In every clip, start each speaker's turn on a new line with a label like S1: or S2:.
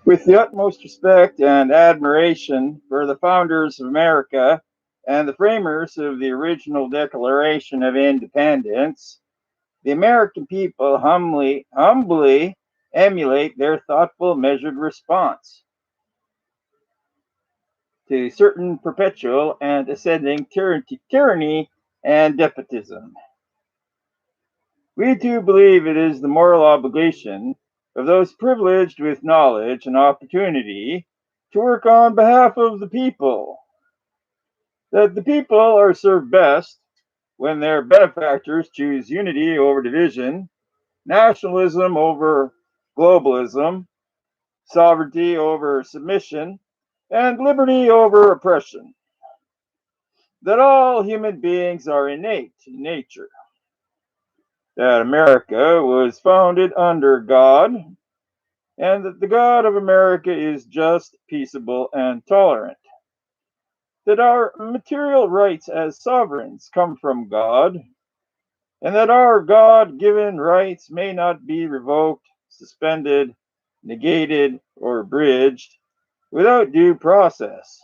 S1: With the utmost respect and admiration for the founders of America and the framers of the original Declaration of Independence, the American people humbly emulate their thoughtful, measured response to certain perpetual and ascending tyranny and despotism. We too believe it is the moral obligation of those privileged with knowledge and opportunity to work on behalf of the people, that the people are served best when their benefactors choose unity over division, nationalism over globalism, sovereignty over submission, and liberty over oppression. That all human beings are innate in nature. That America was founded under God, and that the God of America is just, peaceable, and tolerant. That our material rights as sovereigns come from God, and that our God-given rights may not be revoked, suspended, negated, or abridged without due process.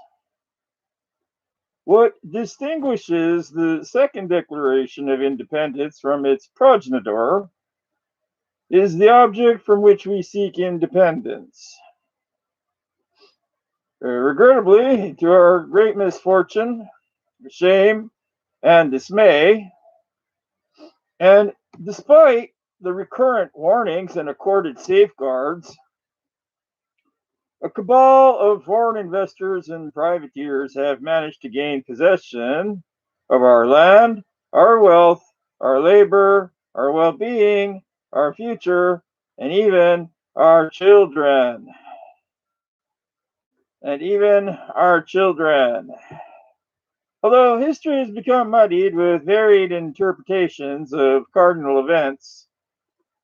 S1: What distinguishes the Second Declaration of Independence from its progenitor is the object from which we seek independence. Regrettably, to our great misfortune, shame, and dismay, and despite the recurrent warnings and accorded safeguards, a cabal of foreign investors and privateers have managed to gain possession of our land, our wealth, our labor, our well-being, our future, and even our children. Although history has become muddied with varied interpretations of cardinal events,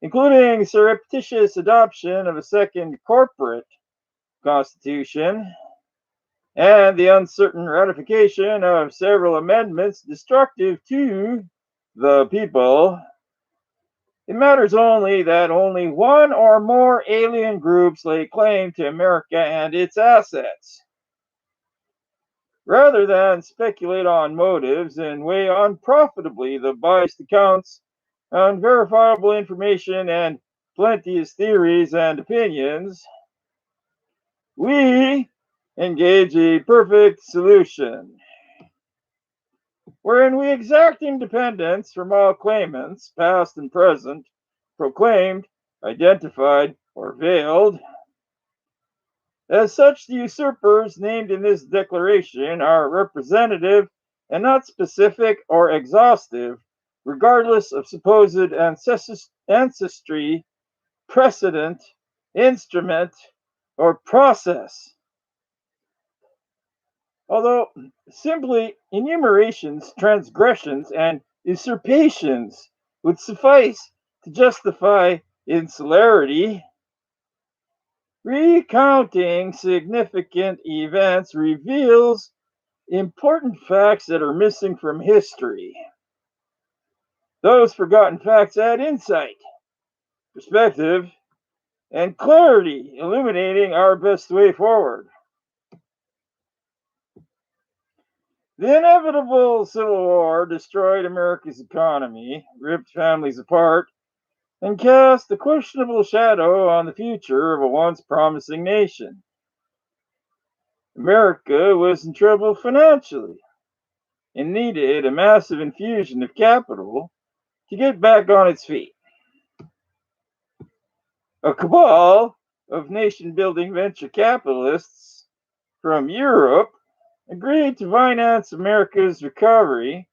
S1: including surreptitious adoption of a second corporate constitution and the uncertain ratification of several amendments destructive to the people, it matters only that only one or more alien groups lay claim to America and its assets. Rather than speculate on motives and weigh unprofitably the biased accounts, unverifiable information, and plenteous theories and opinions, we engage a perfect solution, wherein we exact independence from all claimants, past and present, proclaimed, identified, or veiled. As such, the usurpers named in this declaration are representative and not specific or exhaustive, regardless of supposed ancestry, precedent, instrument, or process. Although simply enumerations, transgressions, and usurpations would suffice to justify insularity, recounting significant events reveals important facts that are missing from history. Those forgotten facts add insight, perspective, and clarity, illuminating our best way forward. The inevitable Civil War destroyed America's economy, ripped families apart, and cast a questionable shadow on the future of a once promising nation. America was in trouble financially and needed a massive infusion of capital to get back on its feet. A cabal of nation-building venture capitalists from Europe agreed to finance America's recovery,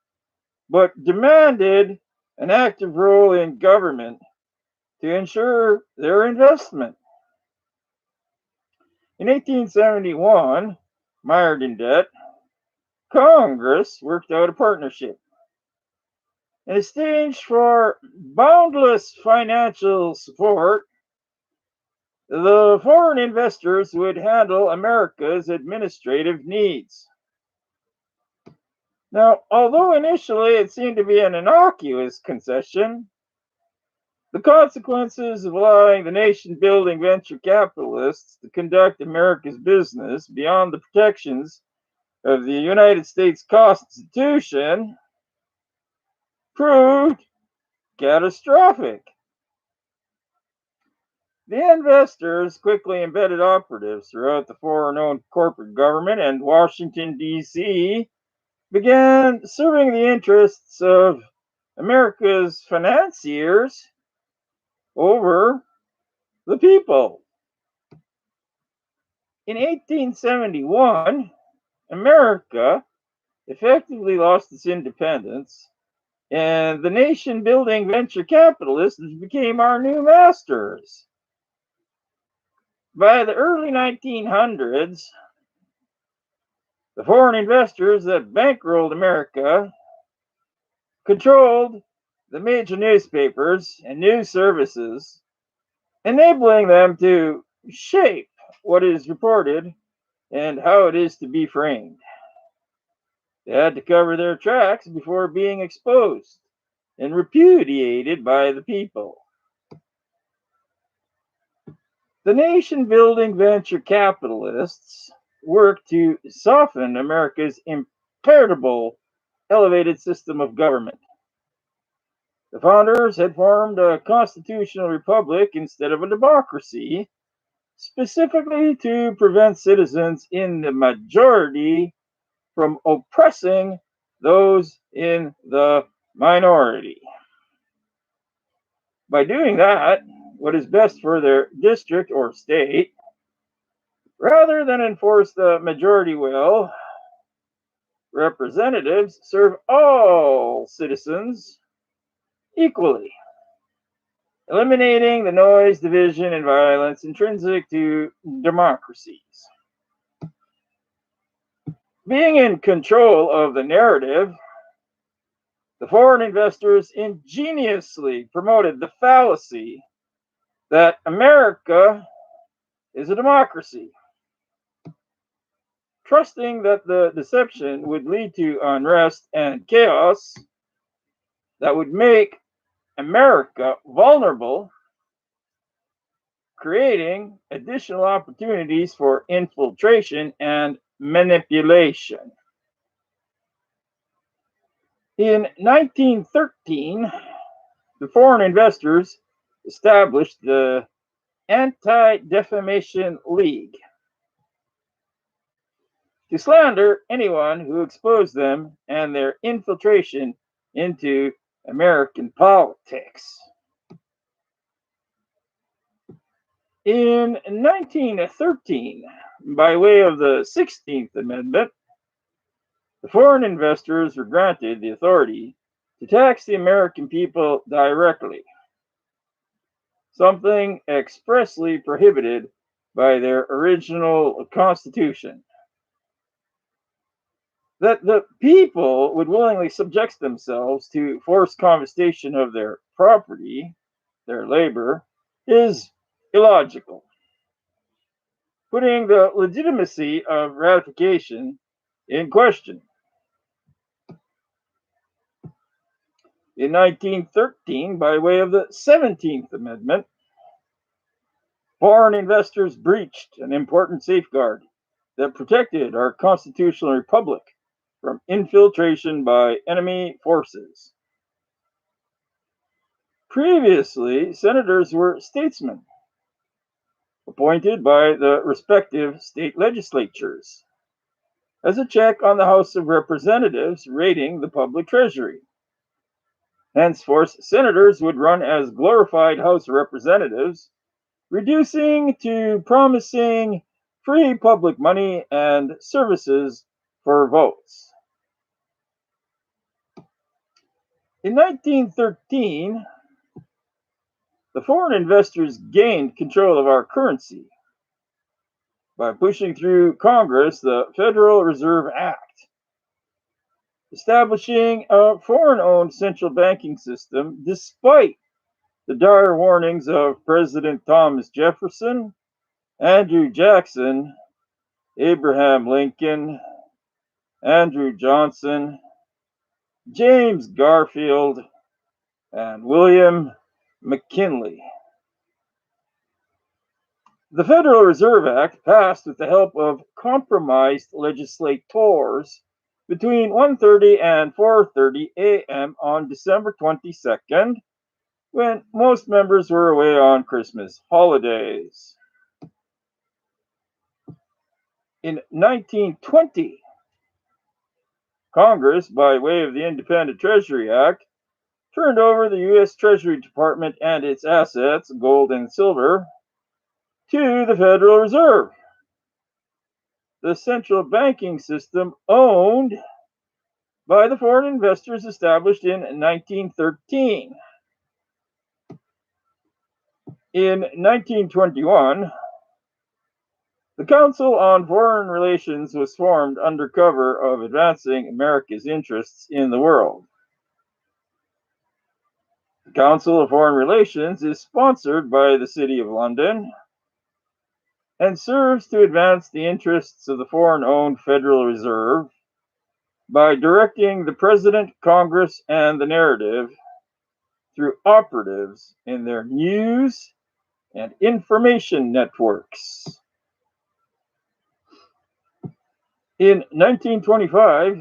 S1: but demanded an active role in government to ensure their investment. In 1871, mired in debt, Congress worked out a partnership. In exchange for boundless financial support, the foreign investors would handle America's administrative needs. Now, although initially it seemed to be an innocuous concession, the consequences of allowing the nation building venture capitalists to conduct America's business beyond the protections of the United States Constitution proved catastrophic. The investors quickly embedded operatives throughout the foreign owned corporate government, and Washington, D.C. began serving the interests of America's financiers over the people. In 1871, America effectively lost its independence, and the nation building venture capitalists became our new masters. By the early 1900s, the foreign investors that bankrolled America controlled the major newspapers and news services, enabling them to shape what is reported and how it is to be framed. They had to cover their tracks before being exposed and repudiated by the people. The nation building venture capitalists worked to soften America's impenetrable elevated system of government. The founders had formed a constitutional republic instead of a democracy, specifically to prevent citizens in the majority from oppressing those in the minority. By doing that, what is best for their district or state, rather than enforce the majority will, representatives serve all citizens equally, eliminating the noise, division, and violence intrinsic to democracies. Being in control of the narrative, the foreign investors ingeniously promoted the fallacy that America is a democracy, trusting that the deception would lead to unrest and chaos that would make America vulnerable, creating additional opportunities for infiltration and manipulation. In 1913, the foreign investors established the Anti-Defamation League to slander anyone who exposed them and their infiltration into American politics. In 1913, by way of the 16th Amendment, the foreign investors were granted the authority to tax the American people directly, something expressly prohibited by their original Constitution. That the people would willingly subject themselves to forced confiscation of their property, their labor, is illogical, putting the legitimacy of ratification in question. In 1913, by way of the 17th Amendment, foreign investors breached an important safeguard that protected our constitutional republic from infiltration by enemy forces. Previously, senators were statesmen appointed by the respective state legislatures as a check on the House of Representatives raiding the public treasury. Henceforth, senators would run as glorified House of Representatives, reducing to promising free public money and services for votes. In 1913, the foreign investors gained control of our currency by pushing through Congress the Federal Reserve Act, establishing a foreign-owned central banking system despite the dire warnings of President Thomas Jefferson, Andrew Jackson, Abraham Lincoln, Andrew Johnson, James Garfield, and William McKinley. The Federal Reserve Act passed with the help of compromised legislators between 1:30 and 4:30 a.m. on December 22nd, when most members were away on Christmas holidays. In 1920, Congress, by way of the Independent Treasury Act, turned over the U.S. Treasury Department and its assets, gold and silver, to the Federal Reserve, the central banking system owned by the foreign investors established in 1913. In 1921, the Council on Foreign Relations was formed under cover of advancing America's interests in the world. The Council of Foreign Relations is sponsored by the City of London and serves to advance the interests of the foreign-owned Federal Reserve by directing the President, Congress, and the narrative through operatives in their news and information networks. In 1925,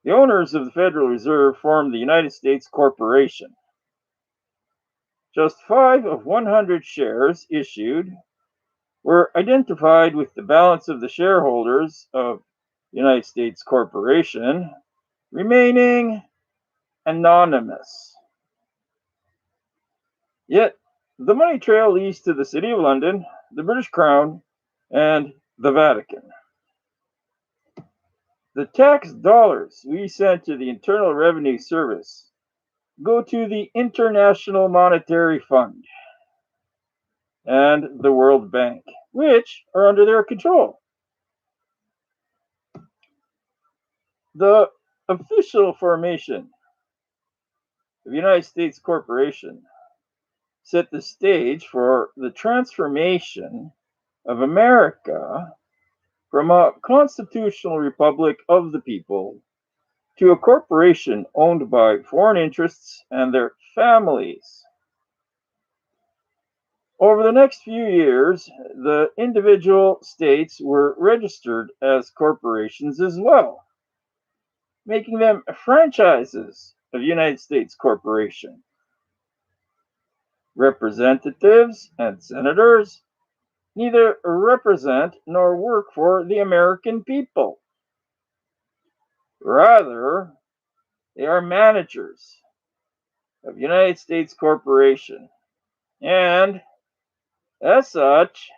S1: the owners of the Federal Reserve formed the United States Corporation. Just 5 of 100 shares issued were identified with the balance of the shareholders of the United States Corporation remaining anonymous. Yet, the money trail leads to the City of London, the British Crown, and the Vatican. The tax dollars we send to the Internal Revenue Service go to the International Monetary Fund and the World Bank, which are under their control. The official formation of the United States Corporation set the stage for the transformation of America from a constitutional republic of the people to a corporation owned by foreign interests and their families. Over the next few years, the individual states were registered as corporations as well, making them franchises of United States Corporation. Representatives and senators neither represent nor work for the American people. Rather, they are managers of United States Corporation, and as such,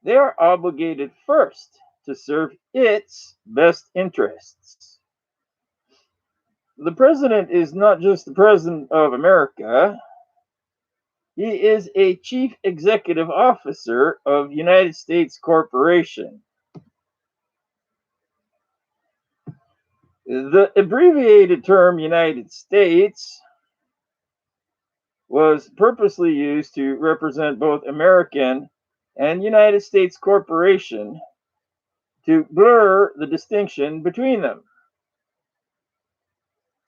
S1: they are obligated first to serve its best interests. The president is not just the president of America, he is a chief executive officer of United States Corporation. The abbreviated term United States was purposely used to represent both American and United States Corporation to blur the distinction between them.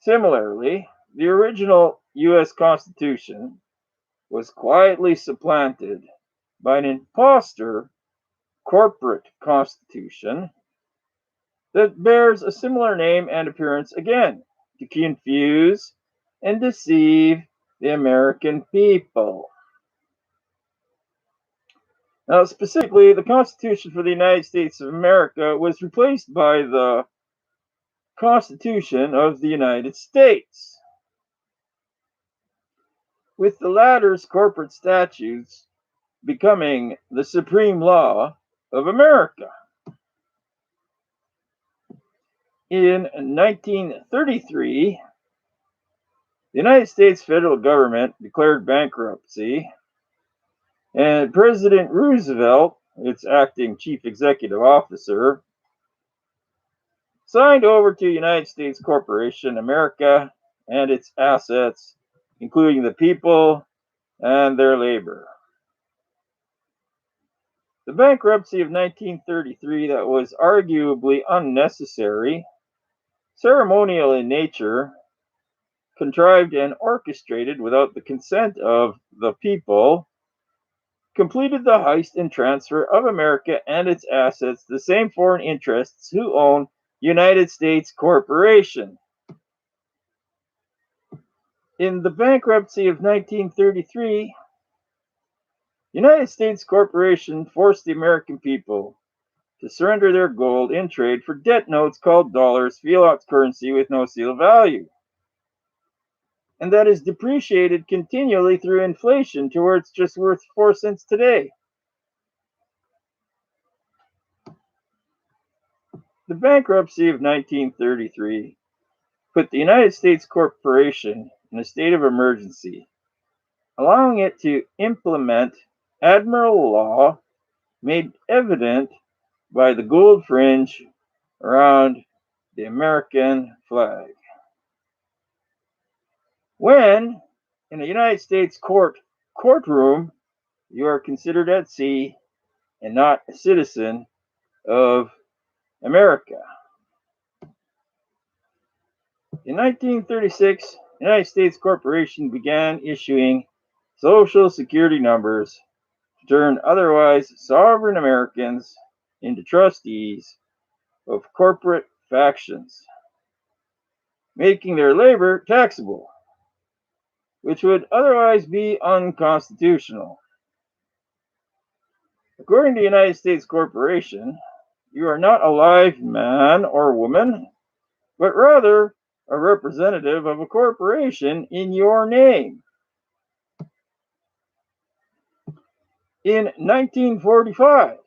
S1: Similarly, the original U.S. Constitution was quietly supplanted by an imposter corporate constitution that bears a similar name and appearance again to confuse and deceive the American people. Now, specifically, the Constitution for the United States of America was replaced by the Constitution of the United States, with the latter's corporate statutes becoming the supreme law of America. In 1933, the United States federal government declared bankruptcy, and President Roosevelt, its acting chief executive officer, signed over to United States Corporation America and its assets, including the people and their labor. The bankruptcy of 1933 that was arguably unnecessary ceremonial in nature, contrived and orchestrated without the consent of the people, completed the heist and transfer of America and its assets to the same foreign interests who own United States Corporation. In the bankruptcy of 1933, United States Corporation forced the American people to surrender their gold in trade for debt notes called dollars, fiat currency with no seal value, and that is depreciated continually through inflation to where it's just worth 4 cents today. The bankruptcy of 1933 put the United States Corporation in a state of emergency, allowing it to implement Admiral law made evident by the gold fringe around the American flag. When in a United States courtroom, you are considered at sea and not a citizen of America. In 1936, the United States Corporation began issuing Social Security numbers to turn otherwise sovereign Americans into trustees of corporate factions, making their labor taxable, which would otherwise be unconstitutional. According to the United States Corporation, you are not a live man or woman, but rather a representative of a corporation in your name. In 1945,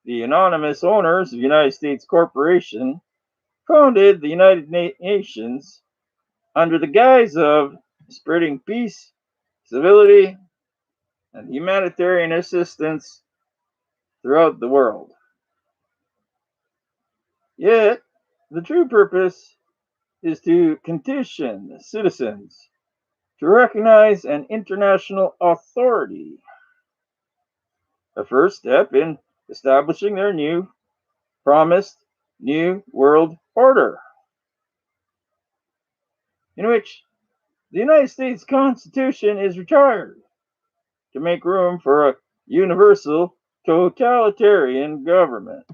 S1: the anonymous owners of the United States Corporation founded the United Nations under the guise of spreading peace, civility, and humanitarian assistance throughout the world. Yet, the true purpose is to condition citizens to recognize an international authority, a first step in establishing their promised new world order, in which the United States Constitution is retired to make room for a universal totalitarian government.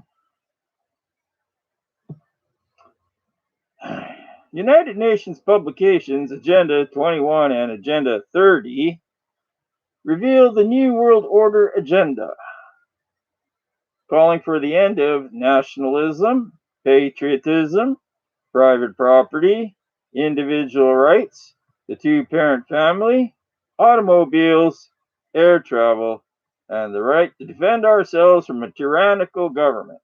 S1: United Nations publications Agenda 21 and Agenda 30 reveal the New World Order agenda, calling for the end of nationalism, patriotism, private property, individual rights, the two-parent family, automobiles, air travel, and the right to defend ourselves from a tyrannical government.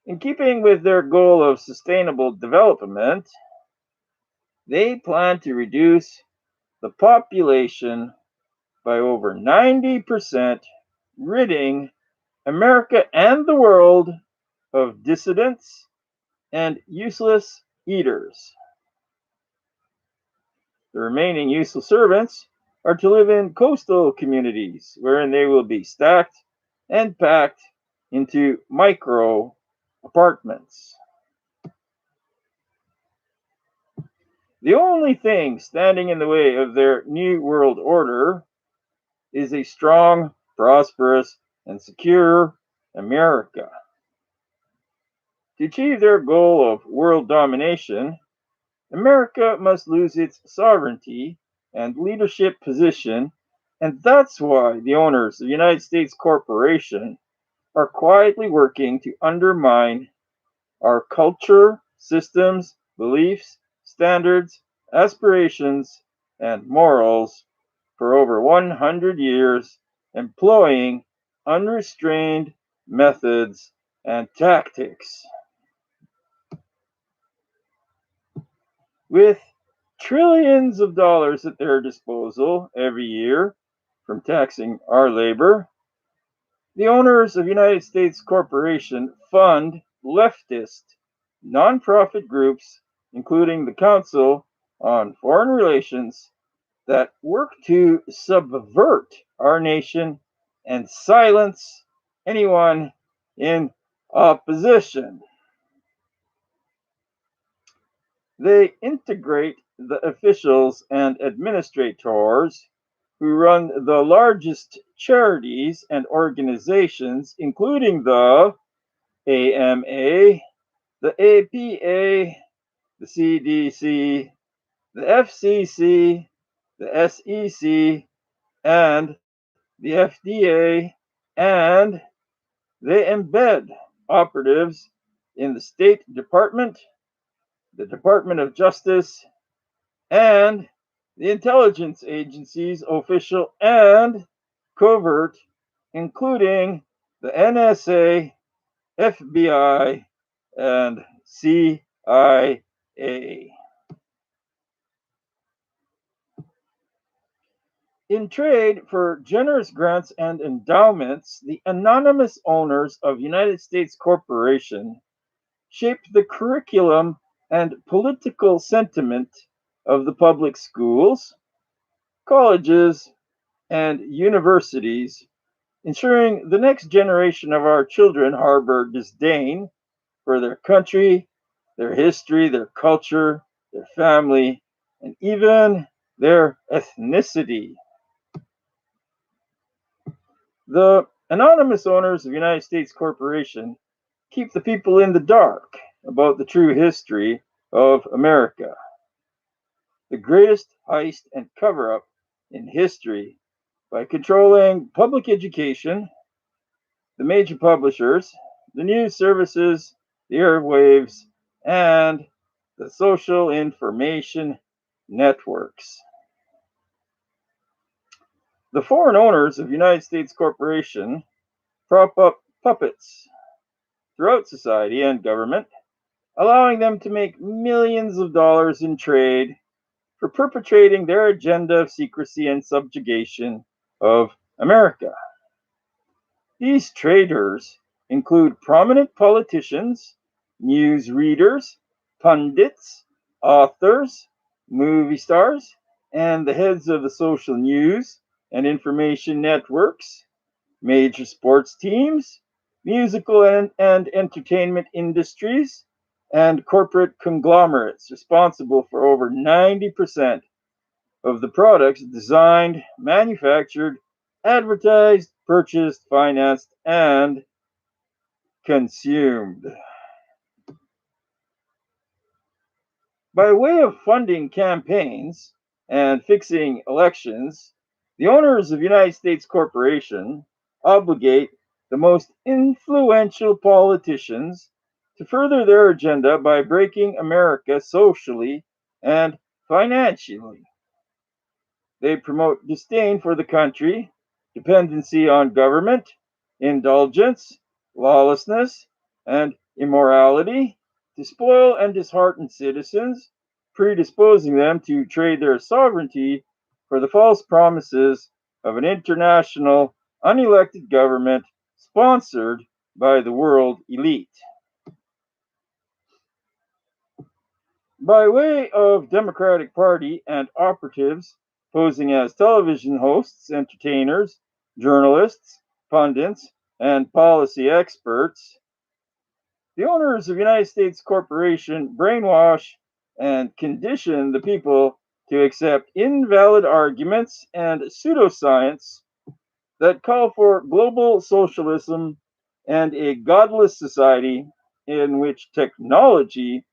S1: In keeping with their goal of sustainable development, they plan to reduce the population by over 90%, ridding America and the world of dissidents and useless eaters. The remaining useful servants are to live in coastal communities wherein they will be stacked and packed into micro apartments. The only thing standing in the way of their New World Order is a strong, prosperous, and secure America. To achieve their goal of world domination, America must lose its sovereignty and leadership position, and that's why the owners of the United States Corporation are quietly working to undermine our culture, systems, beliefs, standards, aspirations, and morals for over 100 years, employing unrestrained methods and tactics. With trillions of dollars at their disposal every year from taxing our labor, the owners of United States Corporation fund leftist nonprofit groups, including the Council on Foreign Relations, that work to subvert our nation and silence anyone in opposition. They integrate the officials and administrators who run the largest charities and organizations, including the AMA, the APA, the CDC, the FCC, the SEC, and the FDA, and they embed operatives in the State Department, the Department of Justice, and the intelligence agencies, official and covert, including the NSA, FBI, and CIA. In trade for generous grants and endowments, the anonymous owners of United States Corporation shaped the curriculum and political sentiment of the public schools, colleges, and universities, ensuring the next generation of our children harbor disdain for their country, their history, their culture, their family, and even their ethnicity. The anonymous owners of United States Corporation keep the people in the dark about the true history of America. The greatest heist and cover up in history by controlling public education, the major publishers, the news services, the airwaves, and the social information networks. The foreign owners of United States Corporation prop up puppets throughout society and government, allowing them to make millions of dollars in trade for perpetrating their agenda of secrecy and subjugation of America. These traders include prominent politicians, news readers, pundits, authors, movie stars, and the heads of the social news and information networks, major sports teams, musical and entertainment industries, and corporate conglomerates responsible for over 90% of the products designed, manufactured, advertised, purchased, financed, and consumed. By way of funding campaigns and fixing elections, the owners of United States Corporation obligate the most influential politicians to further their agenda by breaking America socially and financially. They promote disdain for the country, dependency on government, indulgence, lawlessness, and immorality to spoil and dishearten citizens, predisposing them to trade their sovereignty for the false promises of an international, unelected government sponsored by the world elite. By way of Democratic Party and operatives posing as television hosts, entertainers, journalists, pundits, and policy experts, the owners of United States Corporation brainwash and condition the people to accept invalid arguments and pseudoscience that call for global socialism and a godless society in which technology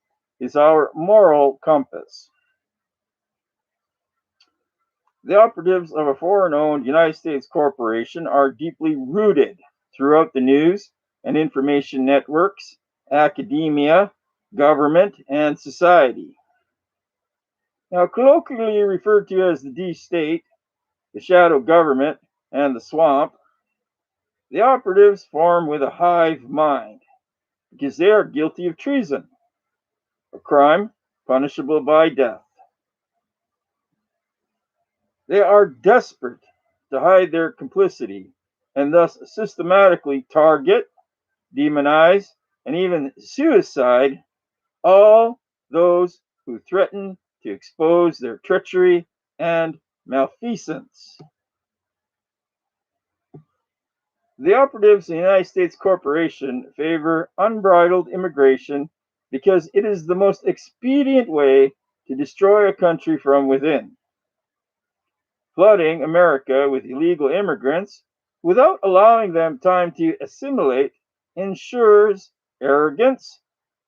S1: is our moral compass. The operatives of a foreign owned United States corporation are deeply rooted throughout the news and information networks, academia, government, and society. Now, colloquially referred to as the D State, the shadow government, and the swamp, the operatives form with a hive mind because they are guilty of treason, a crime punishable by death. They are desperate to hide their complicity and thus systematically target, demonize, and even suicide all those who threaten to expose their treachery and malfeasance. The operatives in the United States Corporation favor unbridled immigration because it is the most expedient way to destroy a country from within. Flooding America with illegal immigrants without allowing them time to assimilate ensures arrogance,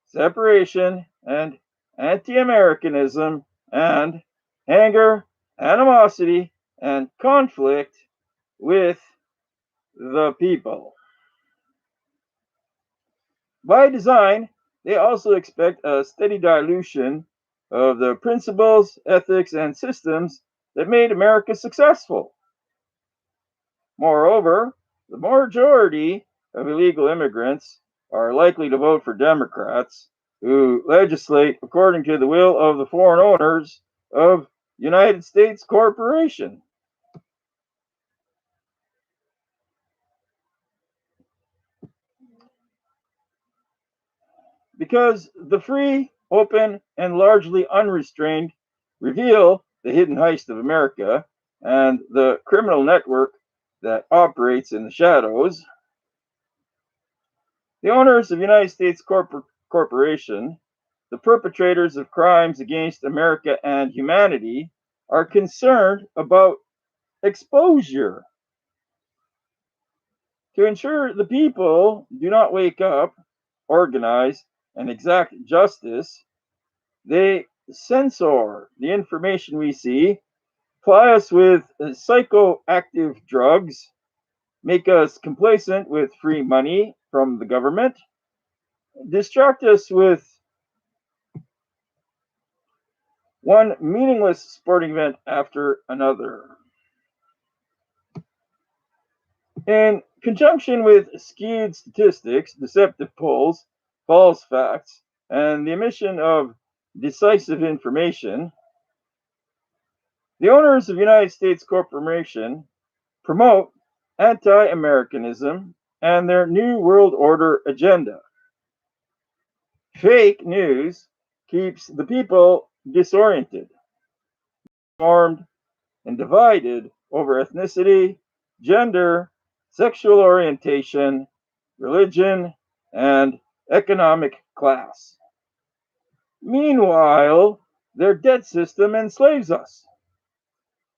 S1: separation, and anti Americanism, and anger, animosity, and conflict with the people. By design, they also expect a steady dilution of the principles, ethics, and systems that made America successful. Moreover, the majority of illegal immigrants are likely to vote for Democrats who legislate according to the will of the foreign owners of United States Corporation. Because the free, open, and largely unrestrained reveal the hidden heist of America and the criminal network that operates in the shadows. The owners of United States Corporation, the perpetrators of crimes against America and humanity, are concerned about exposure. To ensure the people do not wake up, organize, and exact justice, they censor the information we see, ply us with psychoactive drugs, make us complacent with free money from the government, distract us with one meaningless sporting event after another. In conjunction with skewed statistics, deceptive polls, false facts, and the omission of decisive information, the owners of United States Corporation promote anti Americanism and their New World Order agenda. Fake news keeps the people disoriented, armed, and divided over ethnicity, gender, sexual orientation, religion, and economic class. Meanwhile, their debt system enslaves us.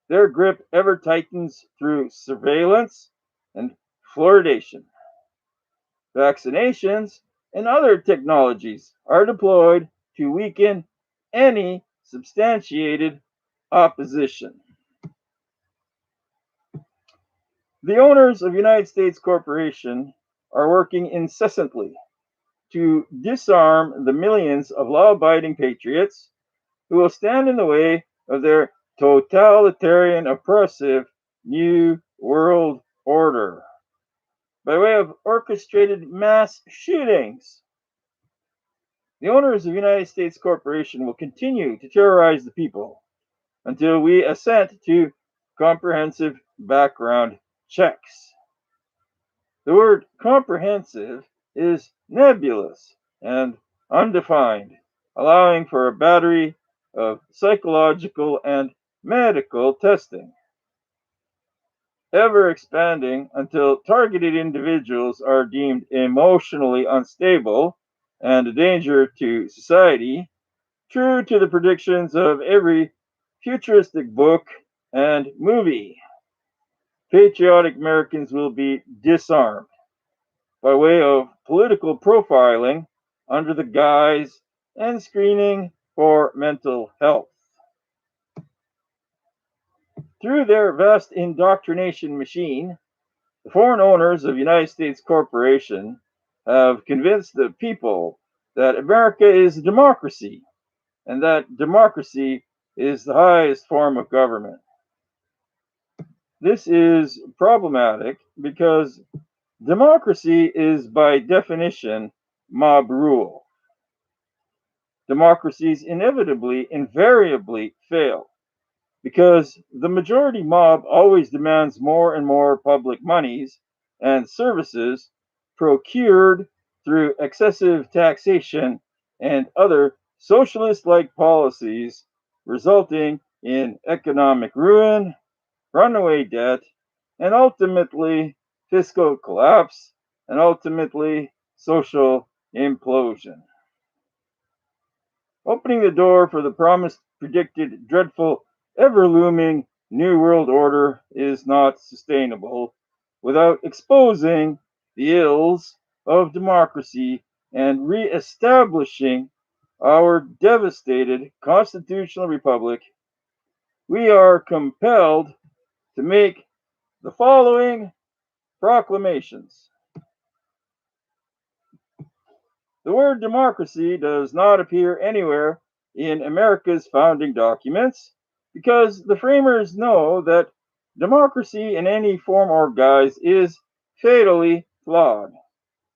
S1: Their grip ever tightens through surveillance and fluoridation. Vaccinations and other technologies are deployed to weaken any substantiated opposition. The owners of United States Corporation are working incessantly to disarm the millions of law abiding patriots who will stand in the way of their totalitarian, oppressive New World Order by way of orchestrated mass shootings. The owners of United States Corporation will continue to terrorize the people until we assent to comprehensive background checks. The word comprehensive is nebulous and undefined, allowing for a battery of psychological and medical testing, ever expanding until targeted individuals are deemed emotionally unstable and a danger to society, true to the predictions of every futuristic book and movie. Patriotic Americans will be disarmed by way of political profiling under the guise and screening for mental health. Through their vast indoctrination machine, the foreign owners of United States Corporation have convinced the people that America is a democracy and that democracy is the highest form of government. This is problematic because democracy is by definition mob rule. Democracies inevitably, invariably fail because the majority mob always demands more and more public monies and services procured through excessive taxation and other socialist like policies, resulting in economic ruin, runaway debt, and ultimately fiscal collapse, and ultimately social implosion. opening the door for the promised, predicted, dreadful, ever-looming New World Order is not sustainable without exposing the ills of democracy and re-establishing our devastated constitutional republic. We are compelled to make the following proclamations. The word democracy does not appear anywhere in America's founding documents because the framers know that democracy in any form or guise is fatally flawed,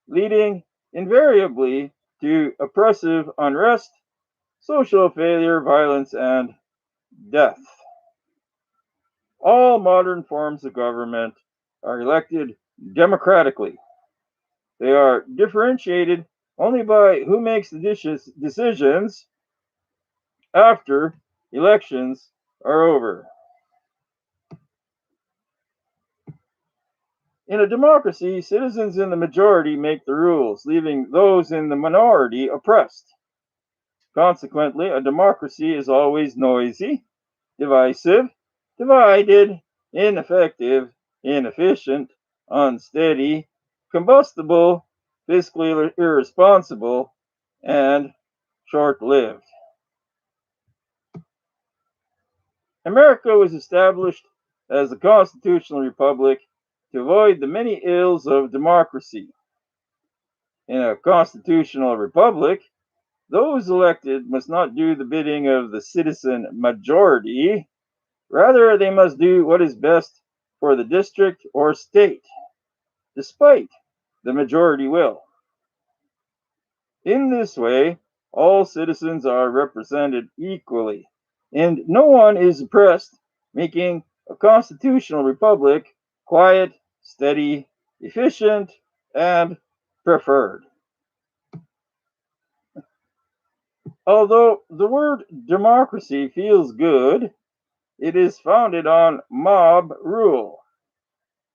S1: leading invariably to oppressive unrest, social failure, violence, and death. All modern forms of government are elected democratically. They are differentiated only by who makes the decisions after elections are over. In a democracy, citizens in the majority make the rules, leaving those in the minority oppressed. Consequently, a democracy is always noisy, divisive, divided, ineffective, inefficient, unsteady, combustible, fiscally irresponsible, and short-lived. America was established as a constitutional republic to avoid the many ills of democracy. In a constitutional republic, those elected must not do the bidding of the citizen majority. Rather, they must do what is best for the district or state, despite the majority will. In this way, all citizens are represented equally, and no one is oppressed, making a constitutional republic quiet, steady, efficient, and preferred. Although the word democracy feels good, it is founded on mob rule,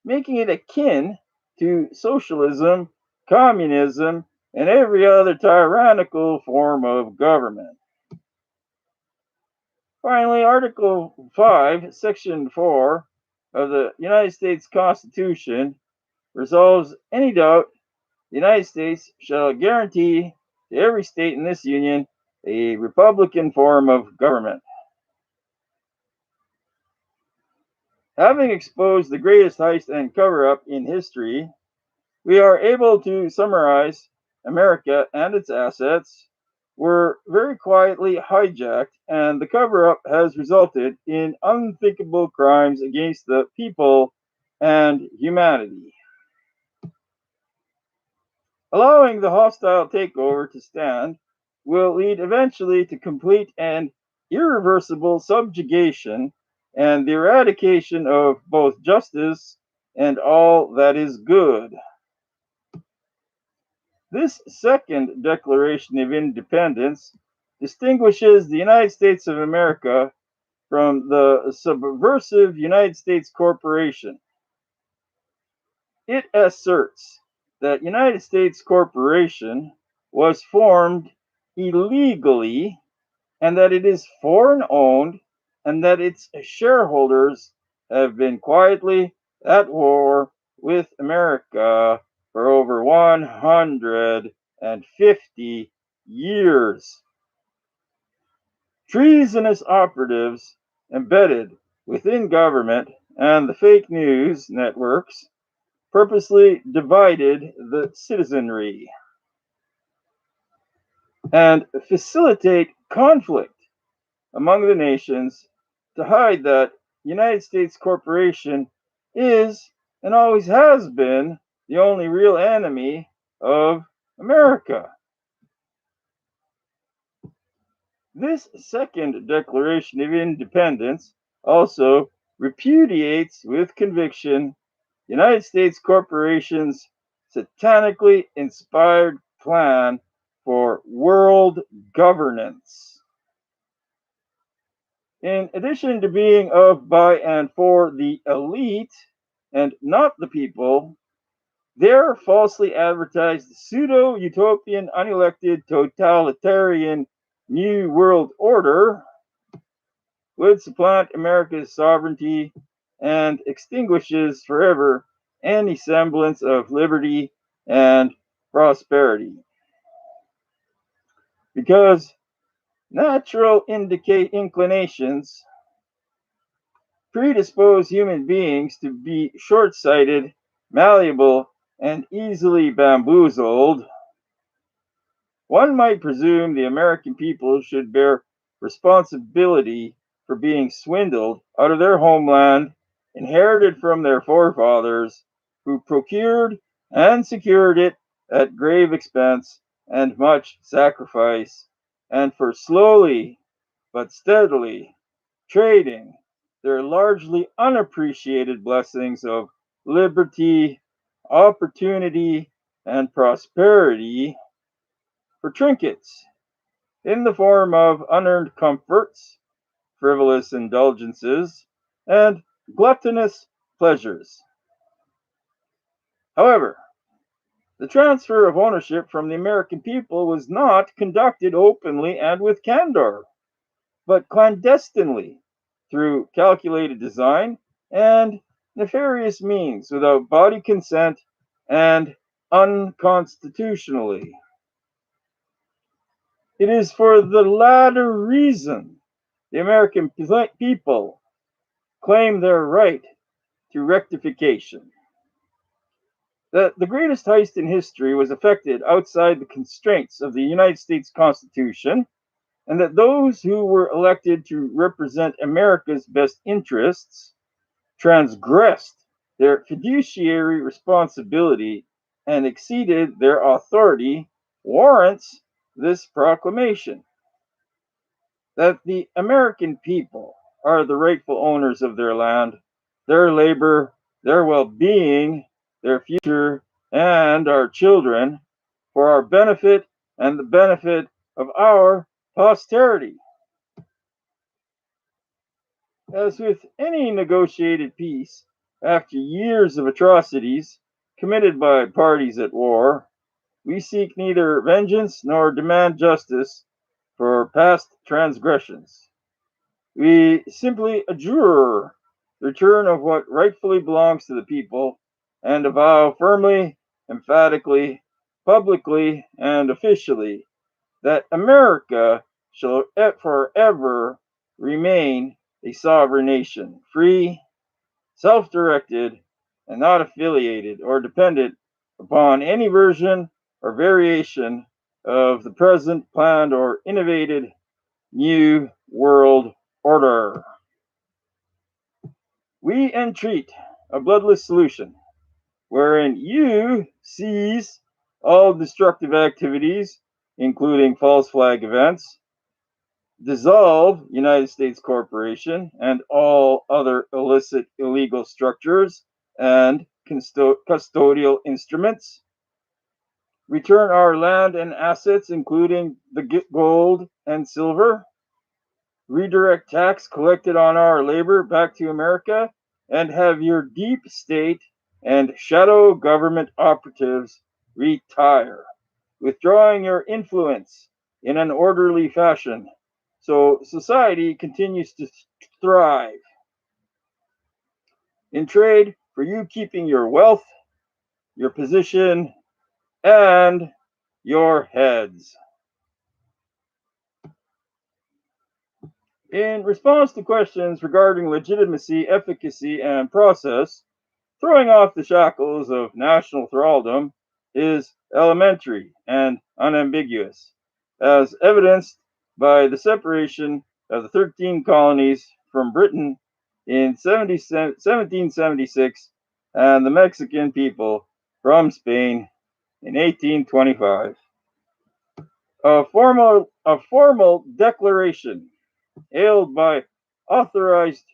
S1: making it akin to socialism, communism, and every other tyrannical form of government. Finally, Article 5, Section 4 of the United States Constitution resolves any doubt the United States shall guarantee to every state in this union a republican form of government. Having exposed the greatest heist and cover-up in history, we are able to summarize America and its assets were very quietly hijacked, and the cover-up has resulted in unthinkable crimes against the people and humanity. Allowing the hostile takeover to stand will lead eventually to complete and irreversible subjugation and the eradication of both justice and all that is good. This second Declaration of Independence distinguishes the United States of America from the subversive United States Corporation. It asserts that United States Corporation was formed illegally and that it is foreign owned and that its shareholders have been quietly at war with America for over 150 years. Treasonous operatives embedded within government and the fake news networks purposely divided the citizenry and facilitate conflict among the nations to hide that United States Corporation is and always has been the only real enemy of America. This second Declaration of Independence also repudiates with conviction United States Corporation's satanically inspired plan for world governance. In addition to being of, by, and for the elite and not the people, their falsely advertised pseudo-utopian, unelected, totalitarian New World Order would supplant America's sovereignty and extinguishes forever any semblance of liberty and prosperity. Because natural inclinations predispose human beings to be short-sighted, malleable, and easily bamboozled, one might presume the American people should bear responsibility for being swindled out of their homeland, inherited from their forefathers, who procured and secured it at grave expense and much sacrifice, and for slowly but steadily trading their largely unappreciated blessings of liberty, opportunity, and prosperity for trinkets in the form of unearned comforts, frivolous indulgences, and gluttonous pleasures. However, the transfer of ownership from the American people was not conducted openly and with candor, but clandestinely through calculated design and nefarious means without body consent and unconstitutionally. It is for the latter reason the American people claim their right to rectification. That the greatest heist in history was effected outside the constraints of the United States Constitution, and that those who were elected to represent America's best interests transgressed their fiduciary responsibility and exceeded their authority warrants this proclamation. That the American people are the rightful owners of their land, their labor, their well-being, their future, and our children, for our benefit and the benefit of our posterity. As with any negotiated peace, after years of atrocities committed by parties at war, we seek neither vengeance nor demand justice for past transgressions. We simply adjure the return of what rightfully belongs to the people and avow firmly, emphatically, publicly, and officially that America shall forever remain a sovereign nation, free, self-directed, and not affiliated or dependent upon any version or variation of the present planned or innovated New World Order. We entreat a bloodless solution wherein you cease all destructive activities, including false flag events, dissolve United States Corporation and all other illicit illegal structures and custodial instruments, return our land and assets, including the gold and silver, redirect tax collected on our labor back to America, and have your deep state and shadow government operatives retire, withdrawing your influence in an orderly fashion so society continues to thrive. In trade for you keeping your wealth, your position, and your heads. In response to questions regarding legitimacy, efficacy, and process, throwing off the shackles of national thraldom is elementary and unambiguous, as evidenced by the separation of the 13 colonies from Britain in 1776 and the Mexican people from Spain in 1825. A formal declaration hailed by authorized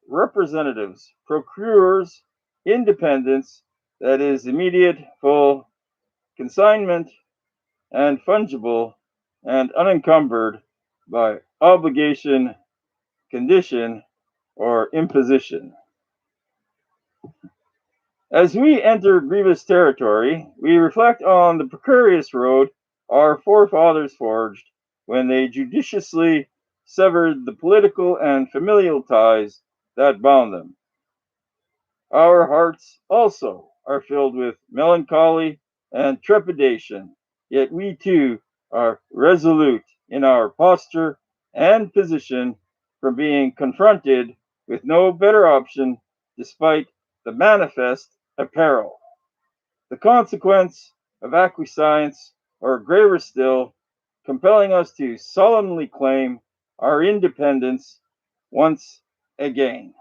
S1: representatives procures independence that is immediate, full, consignment, and fungible, and unencumbered by obligation, condition, or imposition. As we enter grievous territory, we reflect on the precarious road our forefathers forged when they judiciously severed the political and familial ties that bound them. Our hearts also are filled with melancholy and trepidation, yet we too are resolute in our posture and position from being confronted with no better option despite the manifest apparel. The consequence of acquiescence, or graver still, compelling us to solemnly claim our independence once again.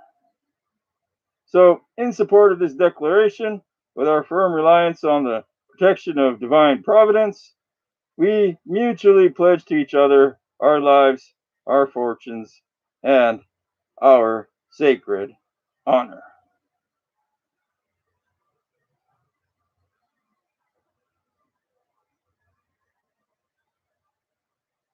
S1: So, in support of this declaration, with our firm reliance on the protection of divine providence, we mutually pledge to each other our lives, our fortunes, and our sacred honor.